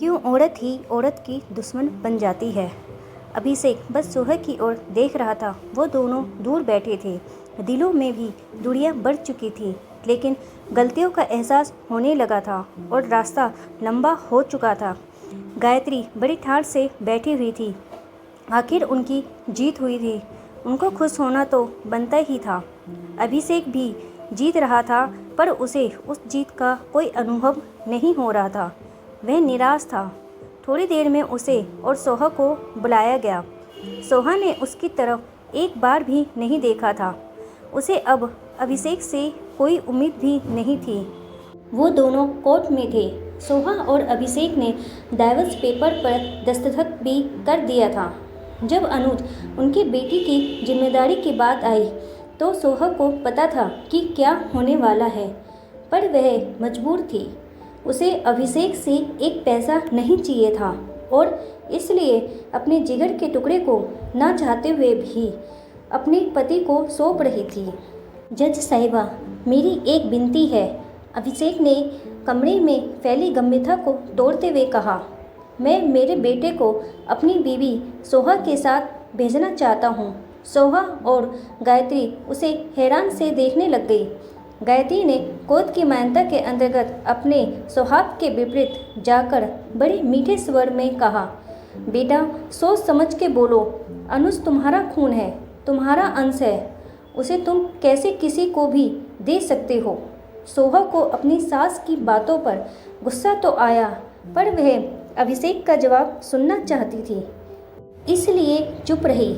क्यों औरत ही औरत की दुश्मन बन जाती है। अभिषेक बस सोहा की ओर देख रहा था। वो दोनों दूर बैठे थे। दिलों में भी दूरियां बढ़ चुकी थी, लेकिन गलतियों का एहसास होने लगा था और रास्ता लंबा हो चुका था। गायत्री बड़ी ठाठ से बैठी हुई थी। आखिर उनकी जीत हुई थी। उनको खुश होना तो बनता ही था। अभिषेक भी जीत रहा था, पर उसे उस जीत का कोई अनुभव नहीं हो रहा था। वह निराश था। थोड़ी देर में उसे और सोहा को बुलाया गया। सोहा ने उसकी तरफ एक बार भी नहीं देखा था। उसे अब अभिषेक से कोई उम्मीद भी नहीं थी। वो दोनों कोर्ट में थे। सोहा और अभिषेक ने डाइवोर्स पेपर पर दस्तखत भी कर दिया था। जब अनुज उनकी बेटी की जिम्मेदारी की बात आई तो सोहा को पता था कि क्या होने वाला है, पर वह मजबूर थी। उसे अभिषेक से एक पैसा नहीं चाहिए था और इसलिए अपने जिगर के टुकड़े को ना चाहते हुए भी अपने पति को सौंप रही थी। जज साहिबा, मेरी एक विनती है, अभिषेक ने कमरे में फैली गंभीरता को तोड़ते हुए कहा। मैं मेरे बेटे को अपनी बीवी सोहा के साथ भेजना चाहता हूँ। सोहा और गायत्री उसे हैरान से देखने लग गई। गायत्री ने कोर्ट की मान्यता के अंतर्गत अपने स्वभाव के विपरीत जाकर बड़े मीठे स्वर में कहा, बेटा सोच समझ के बोलो। अनुज तुम्हारा खून है, तुम्हारा अंश है। उसे तुम कैसे किसी को भी दे सकते हो। सोहा को अपनी सास की बातों पर गुस्सा तो आया, पर वह अभिषेक का जवाब सुनना चाहती थी, इसलिए चुप रही।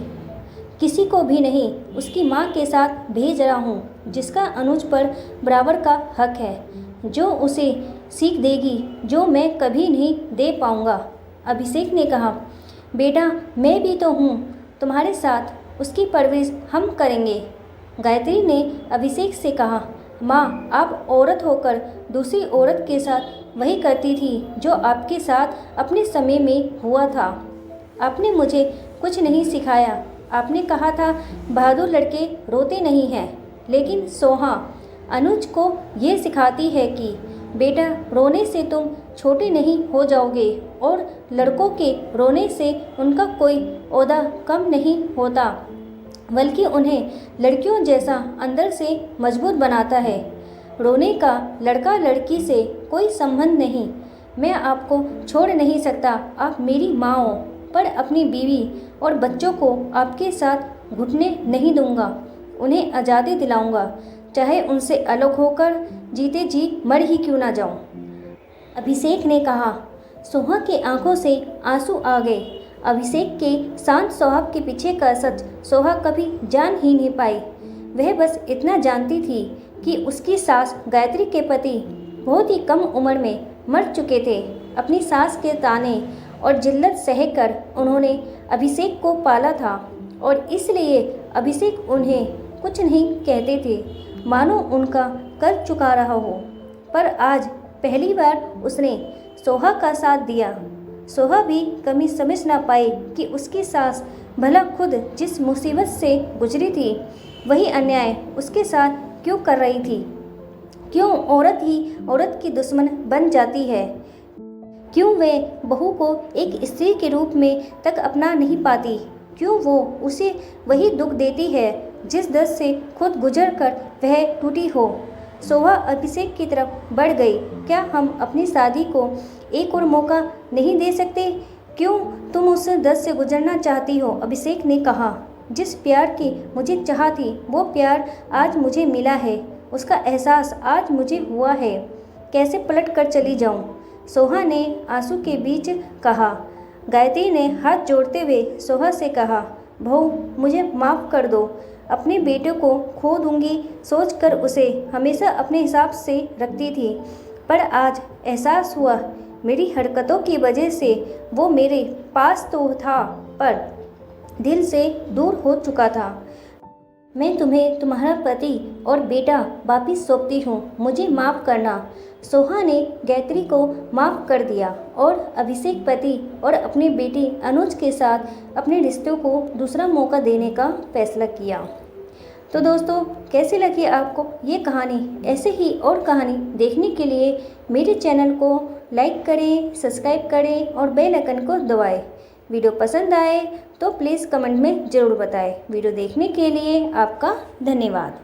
किसी को भी नहीं, उसकी माँ के साथ भेज रहा हूँ, जिसका अनुज पर बराबर का हक है, जो उसे सीख देगी जो मैं कभी नहीं दे पाऊँगा। अभिषेक ने कहा, बेटा मैं भी तो हूँ तुम्हारे साथ, उसकी परवरिश हम करेंगे। गायत्री ने अभिषेक से कहा, माँ आप औरत होकर दूसरी औरत के साथ वही करती थी जो आपके साथ अपने समय में हुआ था। आपने मुझे कुछ नहीं सिखाया। आपने कहा था बहादुर लड़के रोते नहीं हैं, लेकिन सोहा अनुज को ये सिखाती है कि बेटा रोने से तुम छोटे नहीं हो जाओगे और लड़कों के रोने से उनका कोई ओहदा कम नहीं होता, बल्कि उन्हें लड़कियों जैसा अंदर से मजबूत बनाता है। रोने का लड़का लड़की से कोई संबंध नहीं। मैं आपको छोड़ नहीं सकता, आप मेरी माँ हो, पर अपनी बीवी और बच्चों को आपके साथ घुटने नहीं दूंगा। उन्हें आज़ादी दिलाऊंगा, चाहे उनसे अलग होकर जीते जी मर ही क्यों ना जाऊं। अभिषेक ने कहा। सोहा के आंखों से आंसू आ गए। अभिषेक के शांत स्वभाव के पीछे का सच सोहा कभी जान ही नहीं पाई। वह बस इतना जानती थी कि उसकी सास गायत्री के पति बहुत ही कम उम्र में मर चुके थे। अपनी सास के ताने और जिल्लत सहकर उन्होंने अभिषेक को पाला था और इसलिए अभिषेक उन्हें कुछ नहीं कहते थे, मानो उनका कर चुका रहा हो। पर आज पहली बार उसने सोहा का साथ दिया। सोहा भी कमी समझ ना पाई कि उसकी सास भला खुद जिस मुसीबत से गुजरी थी, वही अन्याय उसके साथ क्यों कर रही थी। क्यों औरत ही औरत की दुश्मन बन जाती है। क्यों वे बहू को एक स्त्री के रूप में तक अपना नहीं पाती। क्यों वो उसे वही दुख देती है जिस दर्द से खुद गुजर कर वह टूटी हो। सोहा अभिषेक की तरफ बढ़ गई। क्या हम अपनी शादी को एक और मौका नहीं दे सकते। क्यों तुम उस दर्द से गुजरना चाहती हो। अभिषेक ने कहा, जिस प्यार की मुझे चाह थी वो प्यार आज मुझे मिला है, उसका एहसास आज मुझे हुआ है। कैसे पलट कर चली जाऊं। सोहा ने आंसू के बीच कहा। गायत्री ने हाथ जोड़ते हुए सोहा से कहा, बहू मुझे माफ़ कर दो। अपने बेटे को खो दूंगी सोचकर उसे हमेशा अपने हिसाब से रखती थी, पर आज एहसास हुआ मेरी हरकतों की वजह से वो मेरे पास तो था पर दिल से दूर हो चुका था। मैं तुम्हें तुम्हारा पति और बेटा वापिस सौंपती हूँ, मुझे माफ़ करना। सोहा ने गायत्री को माफ़ कर दिया और अभिषेक पति और अपनी बेटी अनुज के साथ अपने रिश्तों को दूसरा मौका देने का फैसला किया। तो दोस्तों कैसी लगी आपको ये कहानी। ऐसे ही और कहानी देखने के लिए मेरे चैनल को लाइक करें, सब्सक्राइब करें और बेल आइकन को दबाएं। वीडियो पसंद आए तो प्लीज़ कमेंट में ज़रूर बताएं। वीडियो देखने के लिए आपका धन्यवाद।